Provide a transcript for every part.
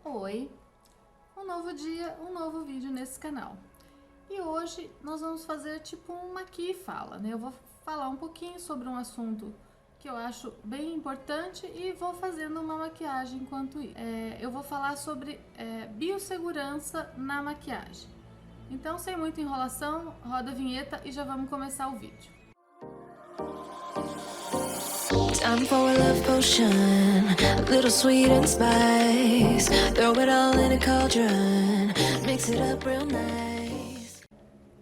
Oi, um novo dia, um novo vídeo nesse canal. E hoje nós vamos fazer tipo um aqui e fala, né? Eu vou falar um pouquinho sobre um assunto que eu acho bem importante e vou fazendo uma maquiagem enquanto isso. Eu vou falar sobre biossegurança na maquiagem. Então, sem muita enrolação, roda a vinheta e já vamos começar o vídeo. Time for a love potion, a little sweet and spice. Throw it all in a cauldron, mix it up real nice.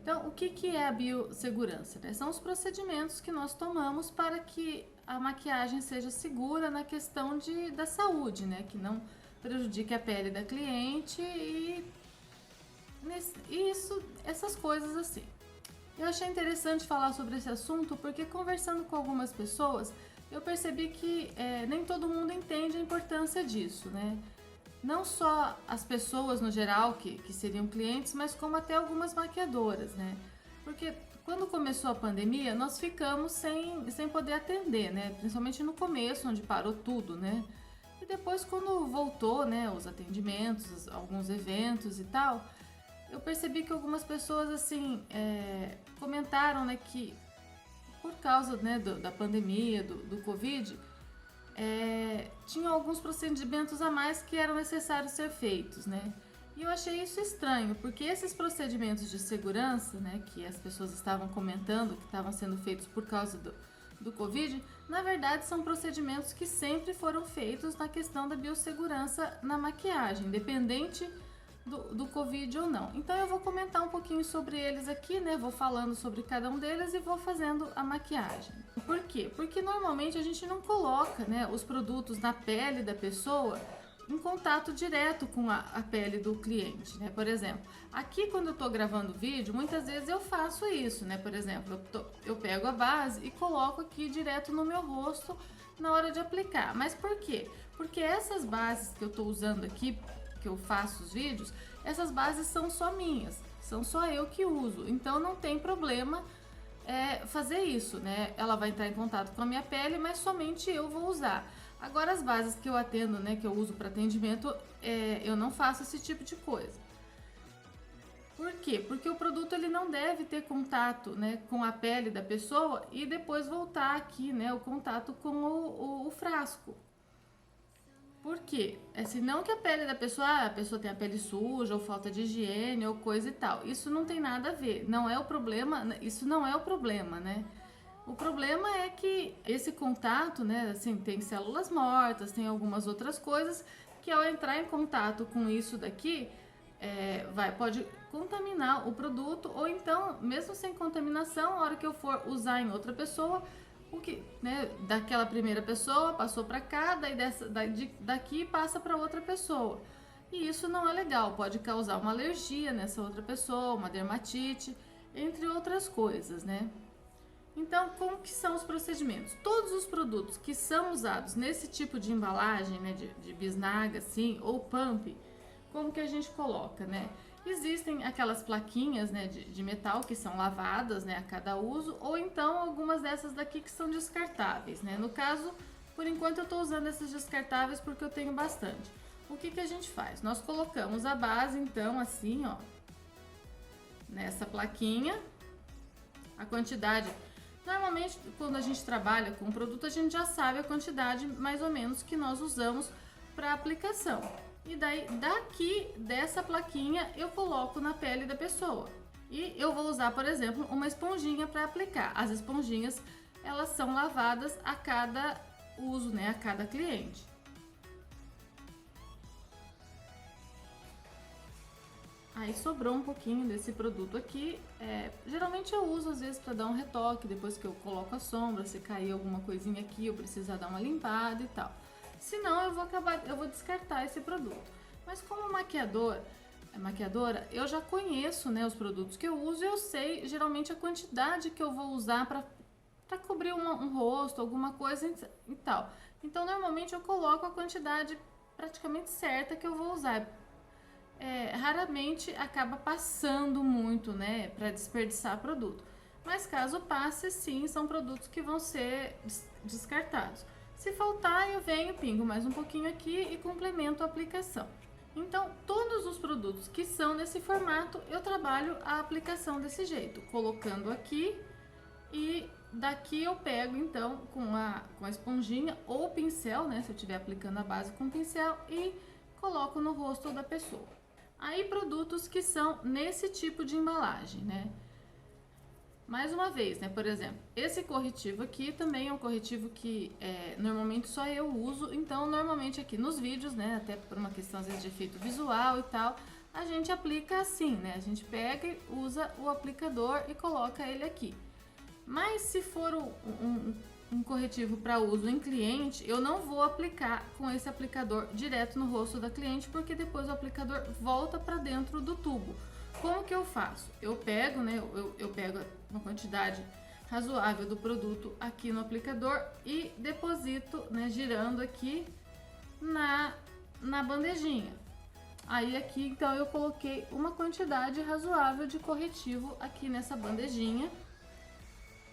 Então, o que é a biossegurança, né? São os procedimentos que nós tomamos para que a maquiagem seja segura na questão da saúde, né? Que não prejudique a pele da cliente e essas coisas assim. Eu achei interessante falar sobre esse assunto porque conversando com algumas pessoas, eu percebi que nem todo mundo entende a importância disso, né? Não só as pessoas no geral que seriam clientes, mas como até algumas maquiadoras, né? Porque quando começou a pandemia, nós ficamos sem poder atender, né? Principalmente no começo, onde parou tudo, né? E depois quando voltou, né, os atendimentos, alguns eventos e tal, eu percebi que algumas pessoas, assim, comentaram, né, que por causa, né, da pandemia, do Covid, tinham alguns procedimentos a mais que eram necessários ser feitos, né? E eu achei isso estranho, porque esses procedimentos de segurança, né, que as pessoas estavam comentando que estavam sendo feitos por causa do Covid, na verdade são procedimentos que sempre foram feitos na questão da biossegurança na maquiagem, independente do Covid ou não. Então eu vou comentar um pouquinho sobre eles aqui, né? Vou falando sobre cada um deles e vou fazendo a maquiagem. Por quê? Porque normalmente a gente não coloca, né, os produtos na pele da pessoa em contato direto com a pele do cliente, né? Por exemplo, aqui quando eu tô gravando vídeo, muitas vezes eu faço isso, né? Por exemplo, eu pego a base e coloco aqui direto no meu rosto na hora de aplicar. Mas por quê? Porque essas bases que eu tô usando aqui, que eu faço os vídeos, essas bases são só minhas, são só eu que uso, então não tem problema fazer isso, né? Ela vai entrar em contato com a minha pele, mas somente eu vou usar. Agora as bases que eu atendo, né, que eu uso para atendimento, eu não faço esse tipo de coisa. Por quê? Porque o produto ele não deve ter contato, né, com a pele da pessoa e depois voltar aqui, né, o contato com o frasco. Por quê? Senão que a pele da pessoa, a pessoa tem a pele suja, ou falta de higiene, ou coisa e tal. Isso não tem nada a ver, não é o problema, isso não é o problema, né? O problema é que esse contato, né, assim, tem células mortas, tem algumas outras coisas que ao entrar em contato com isso daqui, pode contaminar o produto, ou então, mesmo sem contaminação, a hora que eu for usar em outra pessoa, o que, né, daquela primeira pessoa passou para cá, daqui passa para outra pessoa. E isso não é legal, pode causar uma alergia nessa outra pessoa, uma dermatite, entre outras coisas, né? Então, como que são os procedimentos? Todos os produtos que são usados nesse tipo de embalagem, né, de bisnaga, assim, ou pump, como que a gente coloca, né? Existem aquelas plaquinhas, né, de metal que são lavadas, né, a cada uso, ou então algumas dessas daqui que são descartáveis, né? No caso, por enquanto eu estou usando essas descartáveis porque eu tenho bastante. O que que a gente faz? Nós colocamos a base, então, assim, ó, nessa plaquinha, a quantidade. Normalmente, quando a gente trabalha com o produto, a gente já sabe a quantidade mais ou menos que nós usamos para aplicação. E daí, daqui dessa plaquinha, eu coloco na pele da pessoa. E eu vou usar, por exemplo, uma esponjinha para aplicar. As esponjinhas, elas são lavadas a cada uso, né, a cada cliente. Aí sobrou um pouquinho desse produto aqui, geralmente eu uso às vezes para dar um retoque, depois que eu coloco a sombra, se cair alguma coisinha aqui, eu precisar dar uma limpada e tal. Senão eu vou descartar esse produto. Mas como maquiadora, eu já conheço, né, os produtos que eu uso e eu sei geralmente a quantidade que eu vou usar para cobrir um rosto, alguma coisa e tal. Então normalmente eu coloco a quantidade praticamente certa que eu vou usar. Raramente acaba passando muito, né, para desperdiçar produto. Mas caso passe, sim, são produtos que vão ser descartados. Se faltar, eu venho, pingo mais um pouquinho aqui e complemento a aplicação. Então, todos os produtos que são nesse formato, eu trabalho a aplicação desse jeito, colocando aqui e daqui eu pego então com a esponjinha ou pincel, né, se eu estiver aplicando a base com pincel, e coloco no rosto da pessoa. Aí produtos que são nesse tipo de embalagem, né? Mais uma vez, né? Por exemplo, esse corretivo aqui também é um corretivo que normalmente só eu uso. Então, normalmente aqui nos vídeos, né? Até por uma questão às vezes de efeito visual e tal, a gente aplica assim, né? A gente pega e usa o aplicador e coloca ele aqui. Mas se for um corretivo para uso em cliente, eu não vou aplicar com esse aplicador direto no rosto da cliente, porque depois o aplicador volta para dentro do tubo. Como que eu faço? Eu pego, né? Eu pego uma quantidade razoável do produto aqui no aplicador e deposito, né? Girando aqui na bandejinha. Aí aqui, então, eu coloquei uma quantidade razoável de corretivo aqui nessa bandejinha.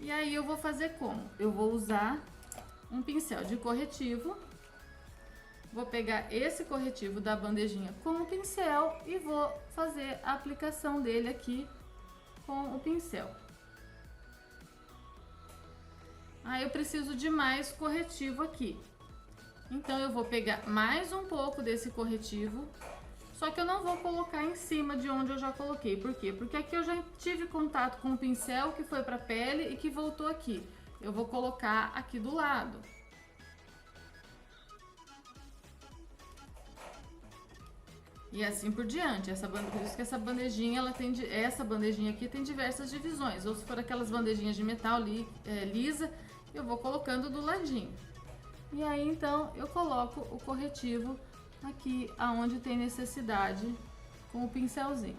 E aí eu vou fazer como? Eu vou usar um pincel de corretivo. Vou pegar esse corretivo da bandejinha com o pincel e vou fazer a aplicação dele aqui com o pincel. Aí eu preciso de mais corretivo aqui. Então eu vou pegar mais um pouco desse corretivo, só que eu não vou colocar em cima de onde eu já coloquei. Por quê? Porque aqui eu já tive contato com o pincel que foi para a pele e que voltou aqui. Eu vou colocar aqui do lado. E assim por diante. Por isso que essa bandejinha, essa bandejinha aqui tem diversas divisões. Ou se for aquelas bandejinhas de metal lisa, eu vou colocando do ladinho. E aí então eu coloco o corretivo aqui aonde tem necessidade com o pincelzinho.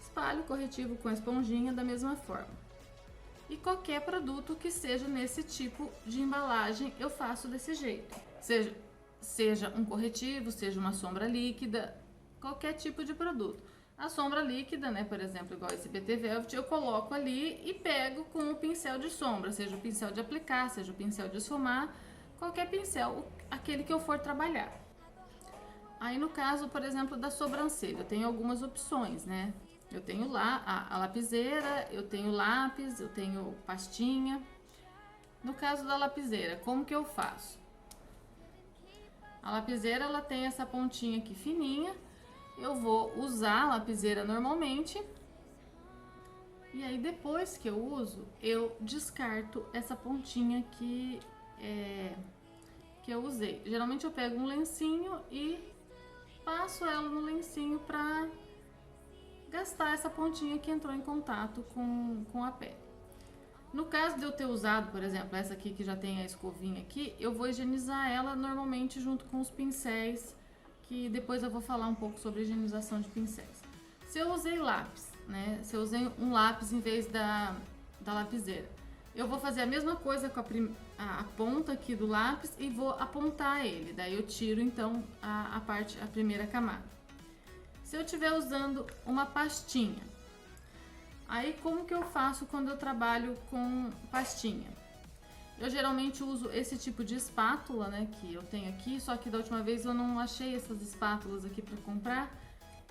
Espalho o corretivo com a esponjinha da mesma forma. E qualquer produto que seja nesse tipo de embalagem, eu faço desse jeito. Seja um corretivo, seja uma sombra líquida, qualquer tipo de produto. A sombra líquida, né, por exemplo, igual esse BT Velvet, eu coloco ali e pego com o pincel de sombra, seja o pincel de aplicar, seja o pincel de esfumar, qualquer pincel, aquele que eu for trabalhar. Aí no caso, por exemplo, da sobrancelha, eu tenho algumas opções, né? Eu tenho lá a lapiseira, eu tenho lápis, eu tenho pastinha. No caso da lapiseira, como que eu faço? A lapiseira, ela tem essa pontinha aqui fininha. Eu vou usar a lapiseira normalmente. E aí depois que eu uso, eu descarto essa pontinha que eu usei. Geralmente eu pego um lencinho e passo ela no lencinho pra gastar essa pontinha que entrou em contato com a pele. No caso de eu ter usado, por exemplo, essa aqui que já tem a escovinha aqui, eu vou higienizar ela normalmente junto com os pincéis, que depois eu vou falar um pouco sobre higienização de pincéis. Se eu usei lápis, né? Se eu usei um lápis em vez da lapiseira, eu vou fazer a mesma coisa com a ponta aqui do lápis e vou apontar ele. Daí eu tiro então a primeira camada. Se eu estiver usando uma pastinha, aí como que eu faço quando eu trabalho com pastinha? Eu geralmente uso esse tipo de espátula, né, que eu tenho aqui, só que da última vez eu não achei essas espátulas aqui para comprar.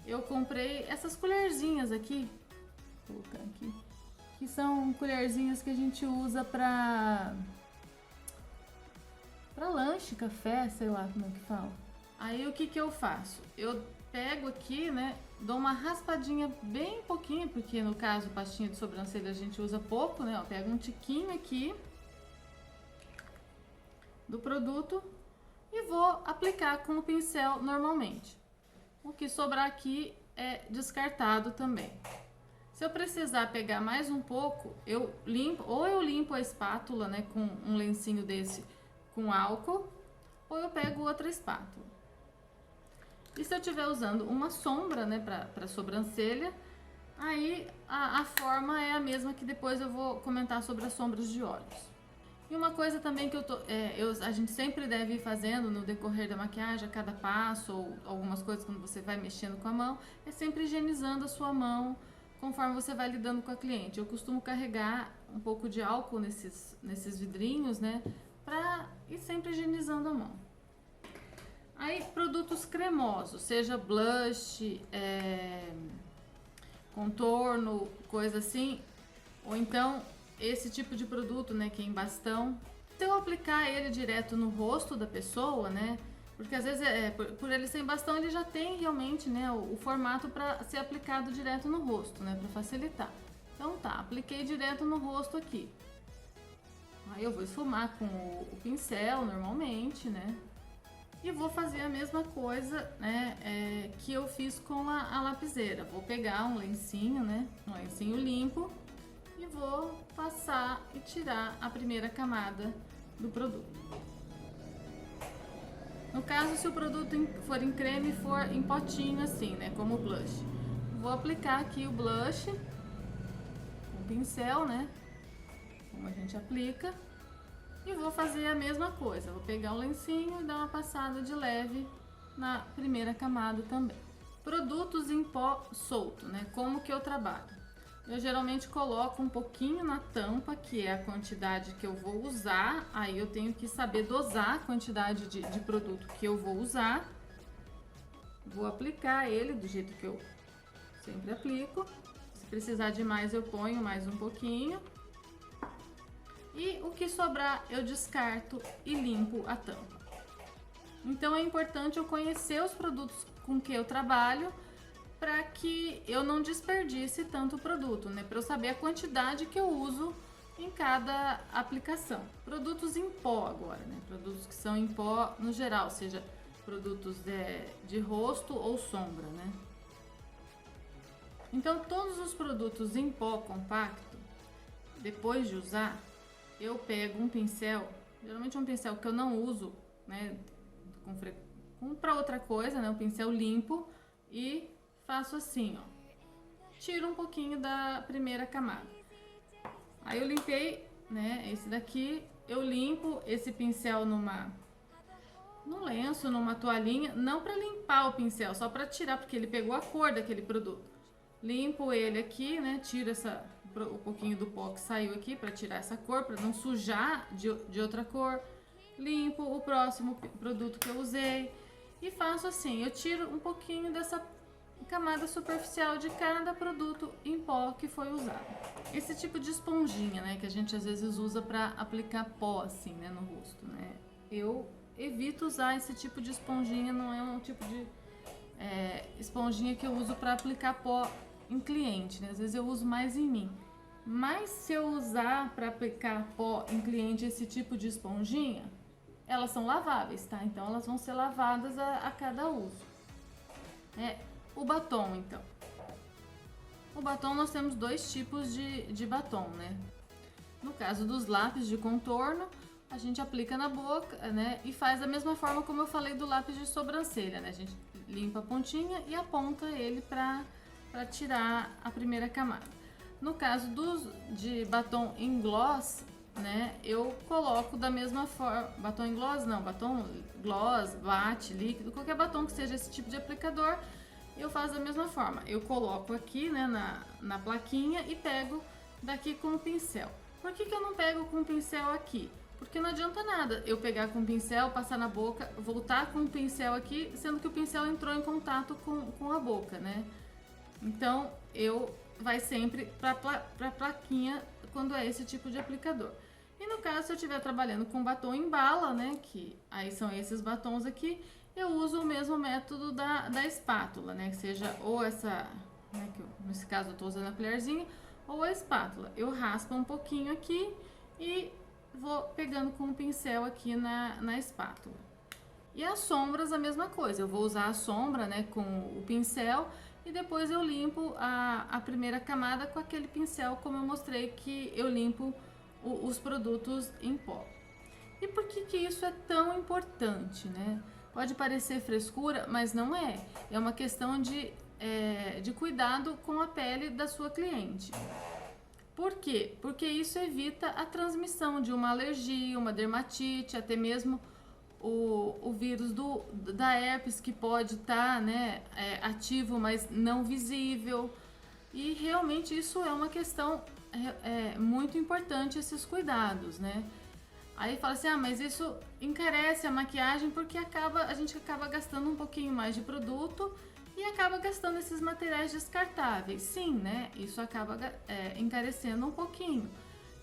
Eu comprei essas colherzinhas aqui, vou colocar aqui, que são colherzinhas que a gente usa para lanche, café, sei lá como é que fala. Aí o que que eu faço? Eu pego aqui, né, dou uma raspadinha bem pouquinho, porque no caso pastinha de sobrancelha a gente usa pouco, né, eu pego um tiquinho aqui do produto e vou aplicar com o pincel normalmente. O que sobrar aqui é descartado também. Se eu precisar pegar mais um pouco, eu limpo a espátula, né, com um lencinho desse com álcool, ou eu pego outra espátula. E se eu estiver usando uma sombra, né, para sobrancelha, aí a forma é a mesma, que depois eu vou comentar sobre as sombras de olhos. E uma coisa também que a gente sempre deve ir fazendo no decorrer da maquiagem, a cada passo, ou algumas coisas quando você vai mexendo com a mão, é sempre higienizando a sua mão conforme você vai lidando com a cliente. Eu costumo carregar um pouco de álcool nesses vidrinhos, né, pra ir sempre higienizando a mão. Aí, produtos cremosos, seja blush, contorno, coisa assim, ou então esse tipo de produto, né, que é em bastão. Se eu aplicar ele direto no rosto da pessoa, né, porque às vezes por ele ser em bastão, ele já tem realmente, né, o formato para ser aplicado direto no rosto, né, para facilitar. Então tá, apliquei direto no rosto aqui. Aí eu vou esfumar com o pincel normalmente, né, e vou fazer a mesma coisa, né, que eu fiz com a lapiseira. Vou pegar um lencinho, né, um lencinho limpo, e vou passar e tirar a primeira camada do produto. No caso, se o produto for em creme e for em potinho assim, né, como o blush, vou aplicar aqui o blush com o pincel, né, como a gente aplica, e vou fazer a mesma coisa. Vou pegar o lencinho e dar uma passada de leve na primeira camada também. Produtos em pó solto, né, como que eu trabalho? Eu geralmente coloco um pouquinho na tampa, que é a quantidade que eu vou usar. Aí eu tenho que saber dosar a quantidade de produto que eu vou usar. Vou aplicar ele do jeito que eu sempre aplico. Se precisar de mais, eu ponho mais um pouquinho. E o que sobrar, eu descarto e limpo a tampa. Então é importante eu conhecer os produtos com que eu trabalho, para que eu não desperdice tanto produto, né? Para eu saber a quantidade que eu uso em cada aplicação. Produtos em pó agora, né? Produtos que são em pó no geral, seja produtos de rosto ou sombra, né? Então, todos os produtos em pó compacto, depois de usar, eu pego um pincel, geralmente um pincel que eu não uso, né? Para outra coisa, né? Um pincel limpo, e faço assim, ó, tiro um pouquinho da primeira camada. Aí eu limpei, né, esse daqui, eu limpo esse pincel num lenço, numa toalhinha, não para limpar o pincel, só para tirar, porque ele pegou a cor daquele produto. Limpo ele aqui, né, tiro um pouquinho do pó que saiu aqui para tirar essa cor, para não sujar de outra cor. Limpo o próximo produto que eu usei e faço assim, eu tiro um pouquinho dessa camada superficial de cada produto em pó que foi usado. Esse tipo de esponjinha, né, que a gente às vezes usa para aplicar pó assim, né, no rosto, né, eu evito usar esse tipo de esponjinha. Não é um tipo de esponjinha que eu uso para aplicar pó em cliente, né, às vezes eu uso mais em mim. Mas se eu usar para aplicar pó em cliente esse tipo de esponjinha, elas são laváveis, tá? Então elas vão ser lavadas a cada uso. O batom, então. O batom, nós temos dois tipos de batom, né? No caso dos lápis de contorno, a gente aplica na boca, né? E faz da mesma forma como eu falei do lápis de sobrancelha, né? A gente limpa a pontinha e aponta ele para tirar a primeira camada. No caso de batom em gloss, né? Eu coloco da mesma forma. Batom em gloss não, batom gloss, bate, líquido, qualquer batom que seja esse tipo de aplicador, eu faço da mesma forma. Eu coloco aqui, né, na plaquinha e pego daqui com o pincel. Por que eu não pego com o pincel aqui? Porque não adianta nada eu pegar com o pincel, passar na boca, voltar com o pincel aqui, sendo que o pincel entrou em contato com a boca, né? Então, vai sempre para a plaquinha quando é esse tipo de aplicador. E no caso, se eu estiver trabalhando com batom em bala, né, que aí são esses batons aqui, eu uso o mesmo método da espátula, né, que seja ou essa, né, nesse caso eu estou usando a colherzinha, ou a espátula. Eu raspo um pouquinho aqui e vou pegando com o pincel aqui na espátula. E as sombras, a mesma coisa. Eu vou usar a sombra, né, com o pincel e depois eu limpo a primeira camada com aquele pincel, como eu mostrei que eu limpo os produtos em pó. E por que isso é tão importante, né? Pode parecer frescura, mas não é. É uma questão de cuidado com a pele da sua cliente. Por quê? Porque isso evita a transmissão de uma alergia, uma dermatite, até mesmo o vírus da herpes, que pode estar, né, ativo, mas não visível. E realmente isso é uma questão muito importante, esses cuidados, né? Aí fala assim, mas isso encarece a maquiagem porque a gente acaba gastando um pouquinho mais de produto e acaba gastando esses materiais descartáveis. Sim, né? Isso acaba encarecendo um pouquinho.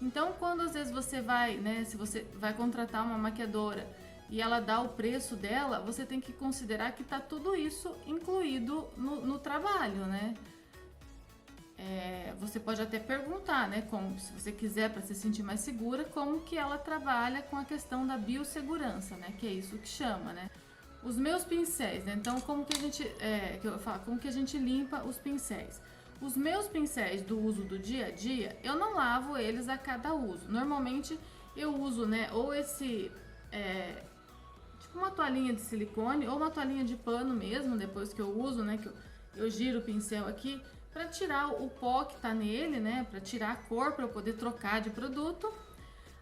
Então, quando às vezes você vai, né? Se você vai contratar uma maquiadora e ela dá o preço dela, você tem que considerar que tá tudo isso incluído no trabalho, né? Você pode até perguntar, né, se você quiser, para se sentir mais segura, como que ela trabalha com a questão da biossegurança, né, que é isso que chama, né. Os meus pincéis, né, então como que a gente limpa os pincéis? Os meus pincéis do uso do dia a dia, eu não lavo eles a cada uso. Normalmente eu uso, né, ou tipo uma toalhinha de silicone ou uma toalhinha de pano mesmo, depois que eu uso, né, que eu giro o pincel aqui, para tirar o pó que tá nele, né, para tirar a cor, para eu poder trocar de produto.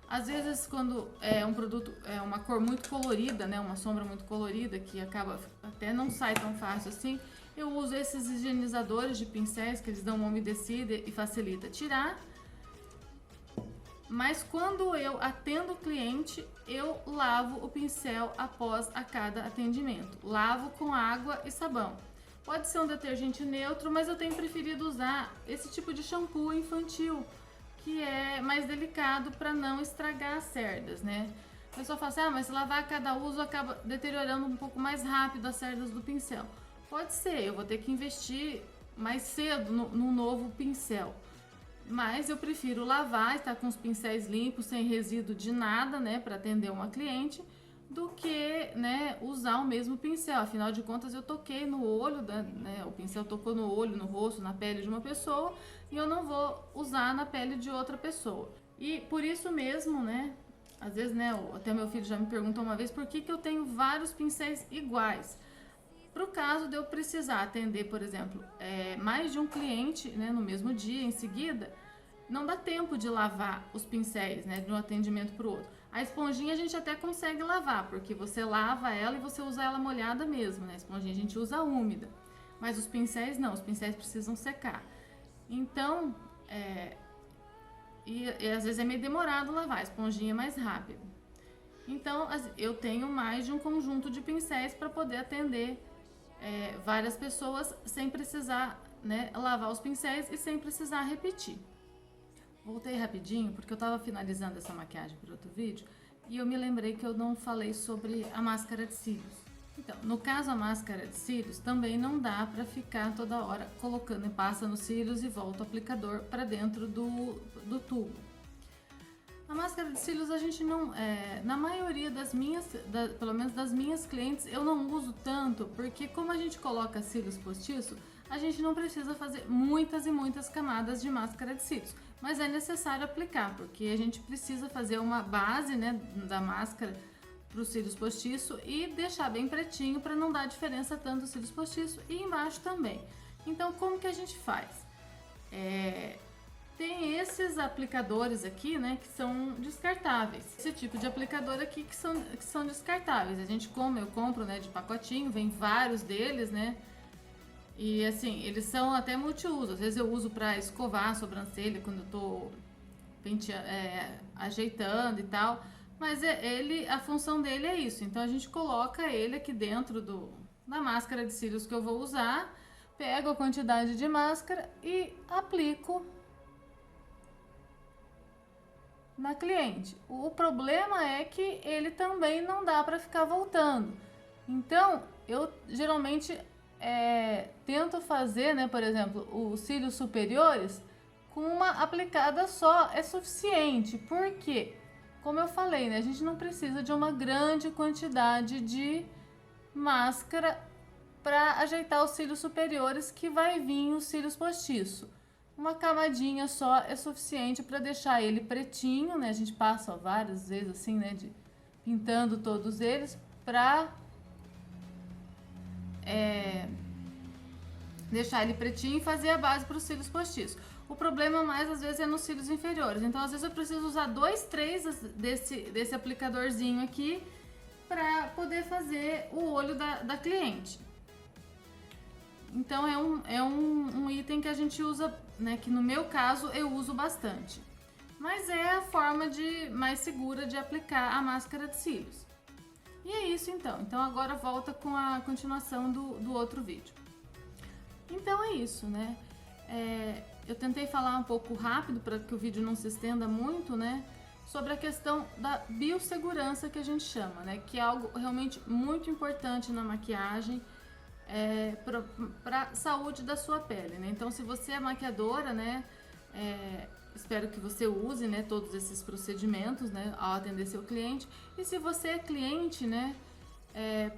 Às vezes quando é um produto, uma cor muito colorida, né, uma sombra muito colorida que acaba até não sai tão fácil assim, eu uso esses higienizadores de pincéis que eles dão uma umedecida e facilita tirar. Mas quando eu atendo o cliente, eu lavo o pincel após a cada atendimento. Lavo com água e sabão. Pode ser um detergente neutro, mas eu tenho preferido usar esse tipo de shampoo infantil, que é mais delicado para não estragar as cerdas, né? A pessoa fala assim, mas se lavar a cada uso acaba deteriorando um pouco mais rápido as cerdas do pincel. Pode ser, eu vou ter que investir mais cedo no novo pincel. Mas eu prefiro lavar, estar com os pincéis limpos, sem resíduo de nada, né, para atender uma cliente, do que, né, usar o mesmo pincel. Afinal de contas, eu toquei no olho, né, o pincel tocou no olho, no rosto, na pele de uma pessoa e eu não vou usar na pele de outra pessoa. E por isso mesmo, né, às vezes, né, até meu filho já me perguntou uma vez por que eu tenho vários pincéis iguais. Para o caso de eu precisar atender, por exemplo, mais de um cliente, né, no mesmo dia, em seguida, não dá tempo de lavar os pincéis, né, de um atendimento para o outro. A esponjinha a gente até consegue lavar, porque você lava ela e você usa ela molhada mesmo, né? A esponjinha a gente usa úmida, mas os pincéis não, os pincéis precisam secar. Então, e às vezes é meio demorado lavar, a esponjinha é mais rápido. Então, eu tenho mais de um conjunto de pincéis para poder atender várias pessoas sem precisar, né, lavar os pincéis e sem precisar repetir. Voltei rapidinho porque eu tava finalizando essa maquiagem para outro vídeo e eu me lembrei que eu não falei sobre a máscara de cílios. Então, no caso a máscara de cílios também não dá para ficar toda hora colocando e passa nos cílios e volta o aplicador para dentro do tubo. A máscara de cílios a gente não, na maioria pelo menos das minhas clientes, eu não uso tanto porque como a gente coloca cílios postiço, a gente não precisa fazer muitas e muitas camadas de máscara de cílios. Mas é necessário aplicar, porque a gente precisa fazer uma base, né, da máscara para os cílios postiço e deixar bem pretinho para não dar diferença tanto os cílios postiço e embaixo também. Então, como que a gente faz? Tem esses aplicadores aqui, né, que são descartáveis. Esse tipo de aplicador aqui que são descartáveis. Eu compro, né, de pacotinho, vem vários deles, né? E assim, eles são até multiuso. Às vezes eu uso para escovar a sobrancelha quando eu tô ajeitando e tal. Mas a função dele é isso. Então a gente coloca ele aqui dentro da máscara de cílios que eu vou usar. Pego a quantidade de máscara e aplico na cliente. O problema é que ele também não dá para ficar voltando. Então eu geralmente tento fazer, né, por exemplo, os cílios superiores com uma aplicada só é suficiente, porque, como eu falei, né, a gente não precisa de uma grande quantidade de máscara para ajeitar os cílios superiores que vai vir os cílios postiço. Uma camadinha só é suficiente para deixar ele pretinho, né, a gente passa várias vezes assim, né, pintando todos eles para deixar ele pretinho e fazer a base para os cílios postiços. O problema mais às vezes é nos cílios inferiores, então às vezes eu preciso usar 2, 3 desse aplicadorzinho aqui para poder fazer o olho da cliente. Então é um item que a gente usa, né, que no meu caso eu uso bastante. Mas é a forma mais segura de aplicar a máscara de cílios. E é isso então. Então agora volta com a continuação do outro vídeo. Então é isso, né? Eu tentei falar um pouco rápido para que o vídeo não se estenda muito, né? Sobre a questão da biossegurança que a gente chama, né? Que é algo realmente muito importante na maquiagem para a saúde da sua pele, né? Então, se você é maquiadora, né? Espero que você use, né, todos esses procedimentos, né, ao atender seu cliente. E se você é cliente, né,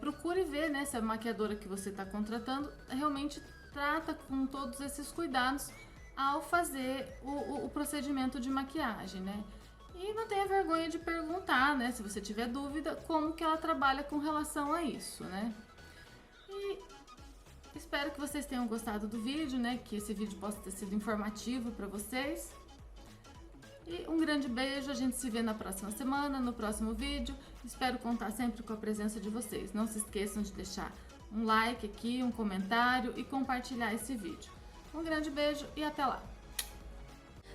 procure ver, né, se a maquiadora que você está contratando realmente trata com todos esses cuidados ao fazer o procedimento de maquiagem, né? E não tenha vergonha de perguntar, né, se você tiver dúvida, como que ela trabalha com relação a isso, né? E espero que vocês tenham gostado do vídeo, né, que esse vídeo possa ter sido informativo para vocês. E um grande beijo, a gente se vê na próxima semana, no próximo vídeo. Espero contar sempre com a presença de vocês. Não se esqueçam de deixar um like aqui, um comentário e compartilhar esse vídeo. Um grande beijo e até lá!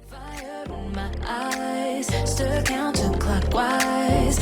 Fire in my eyes, stir counterclockwise.